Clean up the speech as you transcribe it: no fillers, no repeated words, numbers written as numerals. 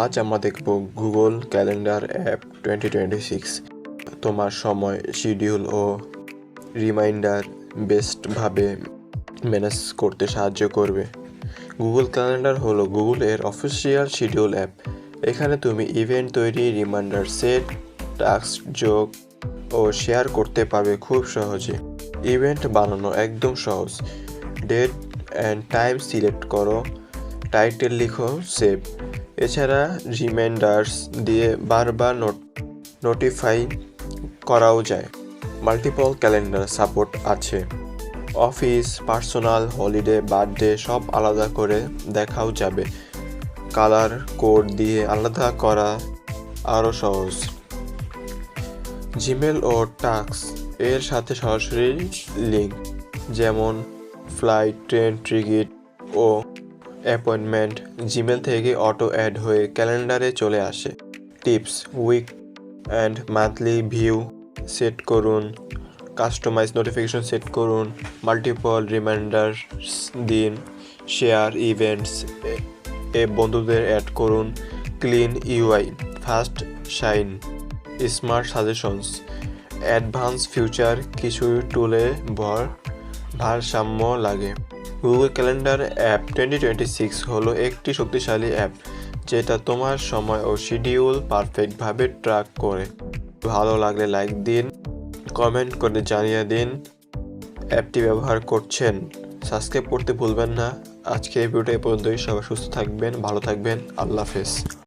আজ আমরা দেখব গুগল ক্যালেন্ডার অ্যাপ 2026 তোমার সময়, শিডিউল ও রিমাইন্ডার বেস্টভাবে ম্যানেজ করতে সাহায্য করবে। গুগল ক্যালেন্ডার হলো গুগলের অফিসিয়াল শিডিউল অ্যাপ। এখানে তুমি ইভেন্ট তৈরি, রিমাইন্ডার সেট, টাস্ক যোগ ও শেয়ার করতে পারবে খুব সহজে। ইভেন্ট বানানো একদম সহজ। ডেট অ্যান্ড টাইম সিলেক্ট করো, টাইটেল লিখো, সেভ। এছাড়া রিমাইন্ডার্স দিয়ে বারবার নোটিফাই করাও যায়। মাল্টিপল ক্যালেন্ডার সাপোর্ট আছে। অফিস, পার্সোনাল, হলিডে, বার্থডে সব আলাদা করে দেখাও যাবে। কালার কোড দিয়ে আলাদা করা আরও সহজ। জিমেল ও টাস্ক এর সাথে সরাসরি লিঙ্ক, যেমন ফ্লাইট, ট্রেন টিকিট ও অ্যাপয়েন্টমেন্ট জিমেল থেকে অটো অ্যাড হয়ে ক্যালেন্ডারে চলে আসে। Tips: week and monthly view set করুন, কাস্টমাইজ নোটিফিকেশন সেট করুন, মাল্টিপল রিমাইন্ডার্স দিন, শেয়ার ইভেন্টস এ বন্ধুদের অ্যাড করুন, clean UI, fast shine, smart suggestions, advance future কিছু টুলে ভারসাম্য লাগে। গুগল ক্যালেন্ডার অ্যাপ 2026 হলো একটি শক্তিশালী অ্যাপ যেটা তোমার সময় ও শিডিউল পারফেক্টভাবে ট্র্যাক করে। ভালো লাগলে লাইক দিন, কমেন্ট করে জানিয়ে দিন অ্যাপটি ব্যবহার করছেন। সাবস্ক্রাইব করতে ভুলবেন না। আজকে এই ভিডিওটা এ পর্যন্তই। সবাই সুস্থ থাকবেন, ভালো থাকবেন। আল্লাহ হাফেজ।